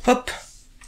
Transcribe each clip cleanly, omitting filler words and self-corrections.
Hop.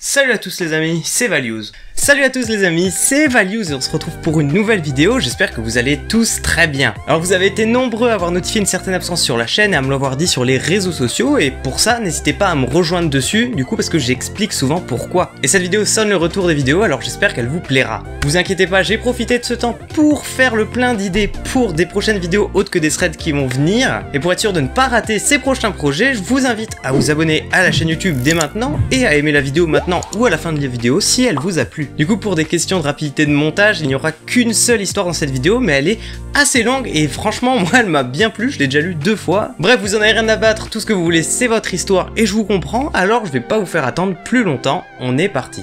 Salut à tous les amis, c'est Values. Salut à tous les amis, c'est Values et on se retrouve pour une nouvelle vidéo, j'espère que vous allez tous très bien. Alors vous avez été nombreux à avoir notifié une certaine absence sur la chaîne et à me l'avoir dit sur les réseaux sociaux et pour ça n'hésitez pas à me rejoindre dessus, du coup parce que j'explique souvent pourquoi. Et cette vidéo sonne le retour des vidéos alors j'espère qu'elle vous plaira. Vous inquiétez pas, j'ai profité de ce temps pour faire le plein d'idées pour des prochaines vidéos autres que des threads qui vont venir. Et pour être sûr de ne pas rater ces prochains projets, je vous invite à vous abonner à la chaîne YouTube dès maintenant et à aimer la vidéo maintenant ou à la fin de la vidéo si elle vous a plu. Du coup pour des questions de rapidité de montage, il n'y aura qu'une seule histoire dans cette vidéo mais elle est assez longue et franchement moi elle m'a bien plu, je l'ai déjà lu 2 fois. Bref, vous en avez rien à battre, tout ce que vous voulez c'est votre histoire et je vous comprends, alors je vais pas vous faire attendre plus longtemps, on est parti.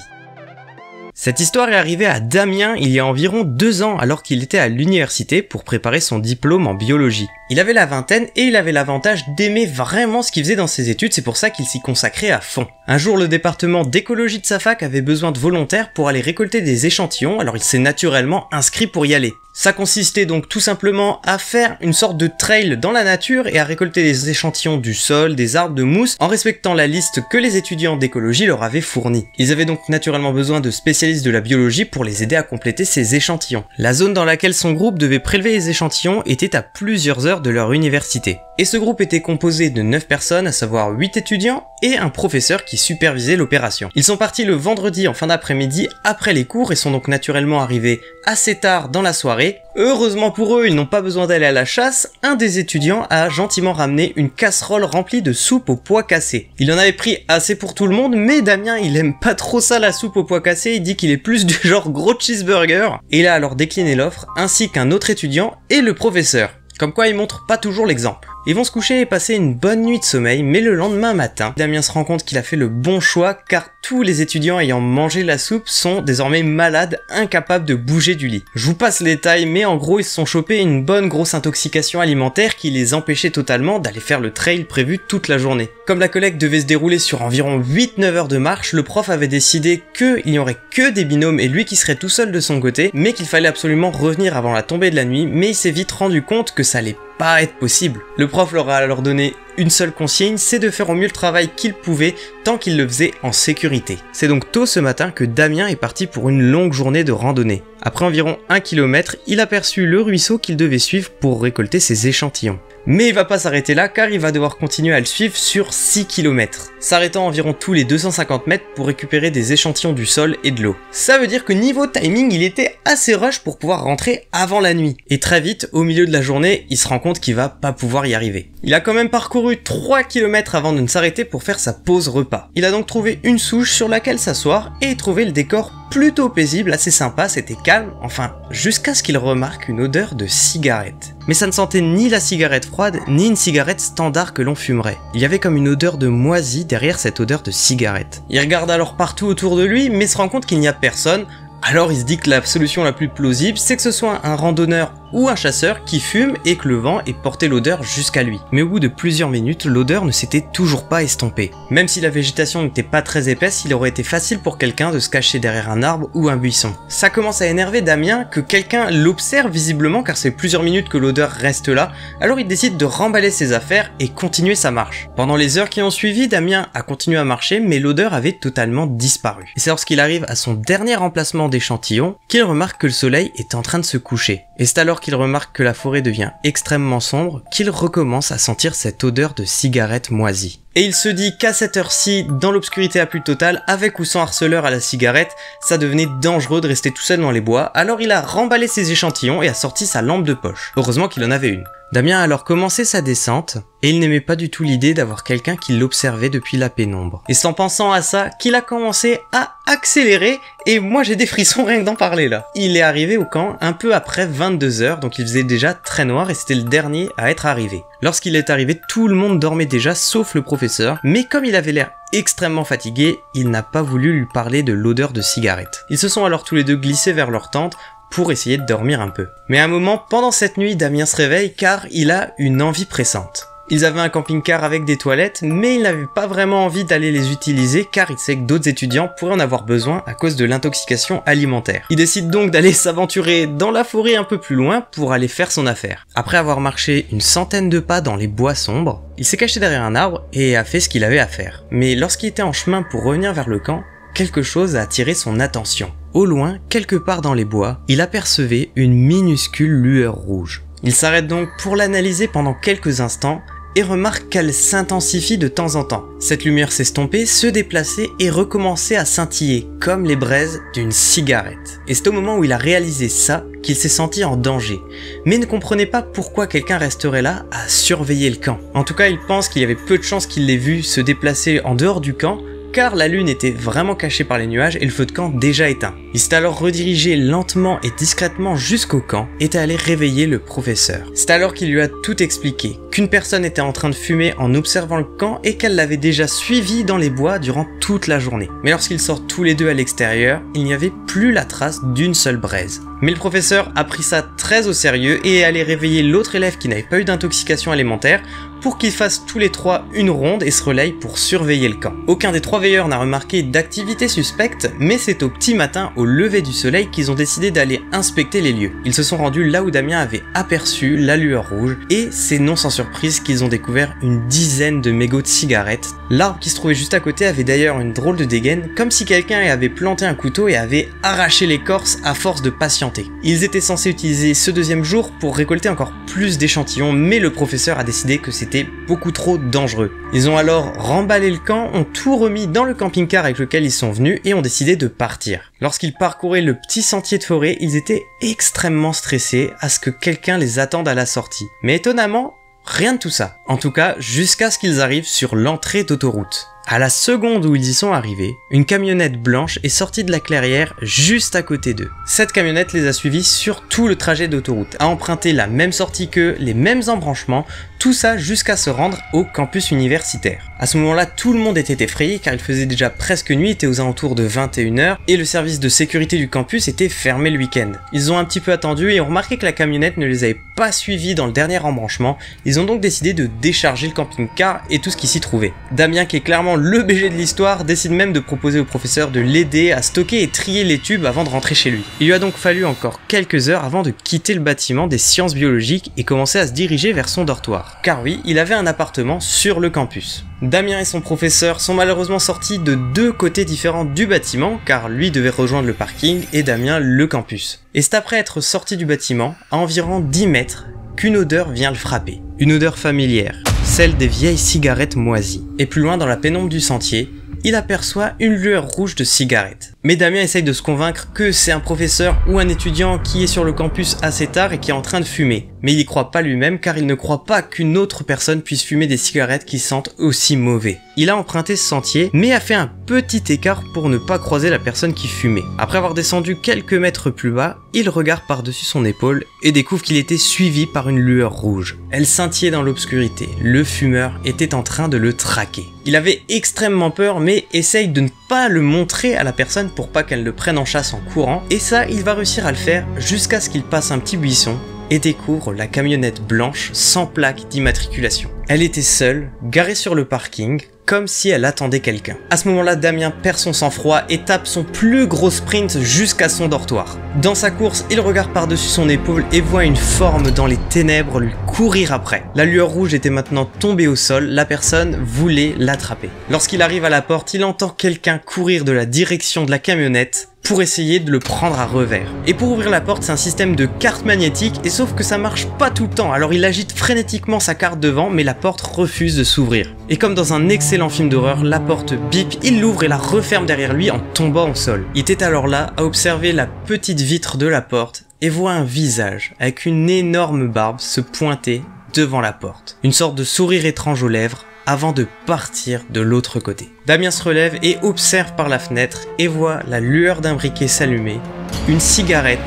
Cette histoire est arrivée à Damien il y a environ 2 ans alors qu'il était à l'université pour préparer son diplôme en biologie. Il avait la vingtaine et il avait l'avantage d'aimer vraiment ce qu'il faisait dans ses études, c'est pour ça qu'il s'y consacrait à fond. Un jour, le département d'écologie de sa fac avait besoin de volontaires pour aller récolter des échantillons, alors il s'est naturellement inscrit pour y aller. Ça consistait donc tout simplement à faire une sorte de trail dans la nature et à récolter des échantillons du sol, des arbres, de mousse, en respectant la liste que les étudiants d'écologie leur avaient fournie. Ils avaient donc naturellement besoin de spécialistes de la biologie pour les aider à compléter ces échantillons. La zone dans laquelle son groupe devait prélever les échantillons était à plusieurs heures de leur université. Et ce groupe était composé de 9 personnes, à savoir 8 étudiants et un professeur qui supervisait l'opération. Ils sont partis le vendredi en fin d'après-midi après les cours et sont donc naturellement arrivés assez tard dans la soirée. Heureusement pour eux, ils n'ont pas besoin d'aller à la chasse, un des étudiants a gentiment ramené une casserole remplie de soupe aux pois cassés. Il en avait pris assez pour tout le monde, mais Damien il aime pas trop ça la soupe aux pois cassés, il dit qu'il est plus du genre gros cheeseburger. Et il a alors décliné l'offre, ainsi qu'un autre étudiant et le professeur. Comme quoi il montre pas toujours l'exemple. Ils vont se coucher et passer une bonne nuit de sommeil, mais le lendemain matin, Damien se rend compte qu'il a fait le bon choix car tous les étudiants ayant mangé la soupe sont désormais malades, incapables de bouger du lit. Je vous passe les détails, mais en gros ils se sont chopés une bonne grosse intoxication alimentaire qui les empêchait totalement d'aller faire le trail prévu toute la journée. Comme la collecte devait se dérouler sur environ 8-9 heures de marche, le prof avait décidé qu'il n'y aurait que des binômes et lui qui serait tout seul de son côté, mais qu'il fallait absolument revenir avant la tombée de la nuit, mais il s'est vite rendu compte que ça allait pas être possible. Le prof leur a alors donné une seule consigne, c'est de faire au mieux le travail qu'il pouvait tant qu'il le faisait en sécurité. C'est donc tôt ce matin que Damien est parti pour une longue journée de randonnée. Après environ 1 km, il aperçut le ruisseau qu'il devait suivre pour récolter ses échantillons. Mais il va pas s'arrêter là car il va devoir continuer à le suivre sur 6 km, s'arrêtant environ tous les 250 mètres pour récupérer des échantillons du sol et de l'eau. Ça veut dire que niveau timing, il était assez rush pour pouvoir rentrer avant la nuit. Et très vite, au milieu de la journée, il se rend compte qu'il va pas pouvoir y arriver. Il a quand même parcouru 3 km avant de ne s'arrêter pour faire sa pause repas. Il a donc trouvé une souche sur laquelle s'asseoir et trouvé le décor plutôt paisible, assez sympa, c'était calme, enfin, jusqu'à ce qu'il remarque une odeur de cigarette. Mais ça ne sentait ni la cigarette froide, ni une cigarette standard que l'on fumerait. Il y avait comme une odeur de moisi derrière cette odeur de cigarette. Il regarde alors partout autour de lui, mais se rend compte qu'il n'y a personne. Alors il se dit que la solution la plus plausible, c'est que ce soit un randonneur ou un chasseur qui fume et que le vent ait porté l'odeur jusqu'à lui. Mais au bout de plusieurs minutes, l'odeur ne s'était toujours pas estompée. Même si la végétation n'était pas très épaisse, il aurait été facile pour quelqu'un de se cacher derrière un arbre ou un buisson. Ça commence à énerver Damien que quelqu'un l'observe visiblement car c'est plusieurs minutes que l'odeur reste là, alors il décide de remballer ses affaires et continuer sa marche. Pendant les heures qui ont suivi, Damien a continué à marcher mais l'odeur avait totalement disparu. Et c'est lorsqu'il arrive à son dernier emplacement d'échantillon qu'il remarque que le soleil est en train de se coucher. Et c'est alors qu'il remarque que la forêt devient extrêmement sombre qu'il recommence à sentir cette odeur de cigarette moisie. Et il se dit qu'à cette heure-ci, dans l'obscurité la plus totale, avec ou sans harceleur à la cigarette, ça devenait dangereux de rester tout seul dans les bois, alors il a remballé ses échantillons et a sorti sa lampe de poche. Heureusement qu'il en avait une. Damien a alors commencé sa descente, et il n'aimait pas du tout l'idée d'avoir quelqu'un qui l'observait depuis la pénombre. Et c'est en pensant à ça qu'il a commencé à accélérer, et moi j'ai des frissons rien que d'en parler là. Il est arrivé au camp un peu après 22 h, donc il faisait déjà très noir et c'était le dernier à être arrivé. Lorsqu'il est arrivé, tout le monde dormait déjà sauf le professeur, mais comme il avait l'air extrêmement fatigué, il n'a pas voulu lui parler de l'odeur de cigarette. Ils se sont alors tous les deux glissés vers leur tente pour essayer de dormir un peu. Mais à un moment, pendant cette nuit, Damien se réveille car il a une envie pressante. Ils avaient un camping-car avec des toilettes, mais il n'avait pas vraiment envie d'aller les utiliser car il sait que d'autres étudiants pourraient en avoir besoin à cause de l'intoxication alimentaire. Il décide donc d'aller s'aventurer dans la forêt un peu plus loin pour aller faire son affaire. Après avoir marché une centaine de pas dans les bois sombres, il s'est caché derrière un arbre et a fait ce qu'il avait à faire. Mais lorsqu'il était en chemin pour revenir vers le camp, quelque chose a attiré son attention. Au loin, quelque part dans les bois, il apercevait une minuscule lueur rouge. Il s'arrête donc pour l'analyser pendant quelques instants et remarque qu'elle s'intensifie de temps en temps. Cette lumière s'estompait, se déplaçait et recommençait à scintiller comme les braises d'une cigarette. Et c'est au moment où il a réalisé ça qu'il s'est senti en danger, mais ne comprenait pas pourquoi quelqu'un resterait là à surveiller le camp. En tout cas, il pense qu'il y avait peu de chances qu'il l'ait vu se déplacer en dehors du camp, car la lune était vraiment cachée par les nuages et le feu de camp déjà éteint. Il s'est alors redirigé lentement et discrètement jusqu'au camp et est allé réveiller le professeur. C'est alors qu'il lui a tout expliqué, qu'une personne était en train de fumer en observant le camp et qu'elle l'avait déjà suivi dans les bois durant toute la journée. Mais lorsqu'ils sortent tous les deux à l'extérieur, il n'y avait plus la trace d'une seule braise. Mais le professeur a pris ça très au sérieux et est allé réveiller l'autre élève qui n'avait pas eu d'intoxication alimentaire pour qu'ils fassent tous les trois une ronde et se relayent pour surveiller le camp. Aucun des trois veilleurs n'a remarqué d'activité suspecte, mais c'est au petit matin, au lever du soleil, qu'ils ont décidé d'aller inspecter les lieux. Ils se sont rendus là où Damien avait aperçu la lueur rouge, et c'est non sans surprise qu'ils ont découvert une dizaine de mégots de cigarettes. L'arbre qui se trouvait juste à côté avait d'ailleurs une drôle de dégaine, comme si quelqu'un avait planté un couteau et avait arraché l'écorce à force de patienter. Ils étaient censés utiliser ce deuxième jour pour récolter encore plus d'échantillons, mais le professeur a décidé que c'était beaucoup trop dangereux. Ils ont alors remballé le camp, ont tout remis dans le camping-car avec lequel ils sont venus et ont décidé de partir. Lorsqu'ils parcouraient le petit sentier de forêt, ils étaient extrêmement stressés à ce que quelqu'un les attende à la sortie. Mais étonnamment, rien de tout ça. En tout cas, jusqu'à ce qu'ils arrivent sur l'entrée d'autoroute. À la seconde où ils y sont arrivés, une camionnette blanche est sortie de la clairière juste à côté d'eux. Cette camionnette les a suivis sur tout le trajet d'autoroute, a emprunté la même sortie qu'eux, les mêmes embranchements, tout ça jusqu'à se rendre au campus universitaire. À ce moment-là, tout le monde était effrayé car il faisait déjà presque nuit, il était aux alentours de 21h et le service de sécurité du campus était fermé le week-end. Ils ont un petit peu attendu et ont remarqué que la camionnette ne les avait pas suivis dans le dernier embranchement. Ils ont donc décidé de décharger le camping-car et tout ce qui s'y trouvait. Damien, qui est clairement le BG de l'histoire, décide même de proposer au professeur de l'aider à stocker et trier les tubes avant de rentrer chez lui. Il lui a donc fallu encore quelques heures avant de quitter le bâtiment des sciences biologiques et commencer à se diriger vers son dortoir. Car oui, il avait un appartement sur le campus. Damien et son professeur sont malheureusement sortis de deux côtés différents du bâtiment, car lui devait rejoindre le parking et Damien le campus. Et c'est après être sorti du bâtiment, à environ 10 mètres, qu'une odeur vient le frapper. Une odeur familière, celle des vieilles cigarettes moisies. Et plus loin dans la pénombre du sentier, il aperçoit une lueur rouge de cigarette. Mais Damien essaye de se convaincre que c'est un professeur ou un étudiant qui est sur le campus assez tard et qui est en train de fumer. Mais il y croit pas lui-même car il ne croit pas qu'une autre personne puisse fumer des cigarettes qui sentent aussi mauvais. Il a emprunté ce sentier mais a fait un petit écart pour ne pas croiser la personne qui fumait. Après avoir descendu quelques mètres plus bas, il regarde par-dessus son épaule et découvre qu'il était suivi par une lueur rouge. Elle scintillait dans l'obscurité. Le fumeur était en train de le traquer. Il avait extrêmement peur mais essaye de ne pas le montrer à la personne pour pas qu'elle le prenne en chasse en courant, et ça il va réussir à le faire jusqu'à ce qu'il passe un petit buisson et découvre la camionnette blanche sans plaque d'immatriculation. Elle était seule, garée sur le parking, comme si elle attendait quelqu'un. À ce moment-là, Damien perd son sang-froid et tape son plus gros sprint jusqu'à son dortoir. Dans sa course, il regarde par-dessus son épaule et voit une forme dans les ténèbres lui courir après. La lueur rouge était maintenant tombée au sol, la personne voulait l'attraper. Lorsqu'il arrive à la porte, il entend quelqu'un courir de la direction de la camionnette pour essayer de le prendre à revers. Et pour ouvrir la porte, c'est un système de carte magnétique, et sauf que ça marche pas tout le temps, alors il agite frénétiquement sa carte devant, mais la porte refuse de s'ouvrir. Et comme dans un excellent film d'horreur, la porte bip, il l'ouvre et la referme derrière lui en tombant au sol. Il était alors là à observer la petite vitre de la porte et voit un visage avec une énorme barbe se pointer devant la porte. Une sorte de sourire étrange aux lèvres, avant de partir de l'autre côté. Damien se relève et observe par la fenêtre et voit la lueur d'un briquet s'allumer, une cigarette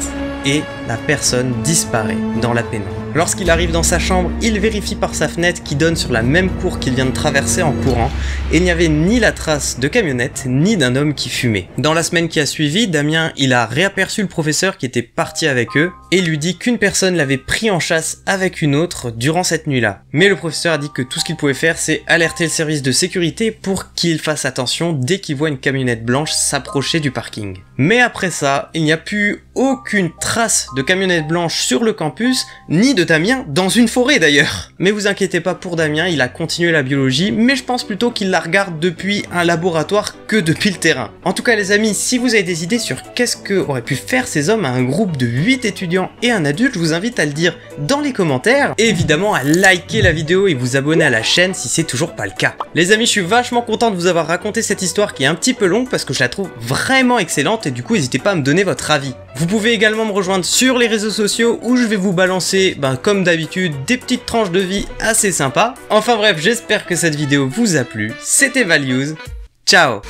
et la personne disparaît dans la pénombre. Lorsqu'il arrive dans sa chambre, il vérifie par sa fenêtre qui donne sur la même cour qu'il vient de traverser en courant, et il n'y avait ni la trace de camionnette, ni d'un homme qui fumait. Dans la semaine qui a suivi, Damien, il a réaperçu le professeur qui était parti avec eux, et lui dit qu'une personne l'avait pris en chasse avec une autre durant cette nuit-là. Mais le professeur a dit que tout ce qu'il pouvait faire, c'est alerter le service de sécurité pour qu'il fasse attention dès qu'il voit une camionnette blanche s'approcher du parking. Mais après ça, il n'y a plus aucune trace de camionnette blanche sur le campus, ni de Damien dans une forêt d'ailleurs. Mais vous inquiétez pas pour Damien, il a continué la biologie, mais je pense plutôt qu'il la regarde depuis un laboratoire que depuis le terrain. En tout cas les amis, si vous avez des idées sur qu'est-ce que auraient pu faire ces hommes à un groupe de 8 étudiants et un adulte, je vous invite à le dire dans les commentaires, et évidemment à liker la vidéo et vous abonner à la chaîne si c'est toujours pas le cas. Les amis, je suis vachement content de vous avoir raconté cette histoire qui est un petit peu longue parce que je la trouve vraiment excellente et du coup n'hésitez pas à me donner votre avis. Vous pouvez également me rejoindre sur les réseaux sociaux où je vais vous balancer, comme d'habitude, des petites tranches de vie assez sympas. Enfin bref, j'espère que cette vidéo vous a plu. C'était Values. Ciao.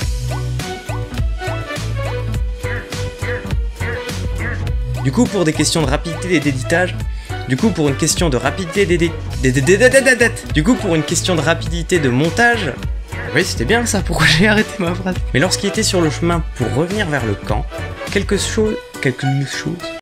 Du coup, pour des questions de rapidité d'éditage, pour une question de rapidité de montage, oui, c'était bien ça, pourquoi j'ai arrêté ma phrase? Mais lorsqu'il était sur le chemin pour revenir vers le camp, quelque chose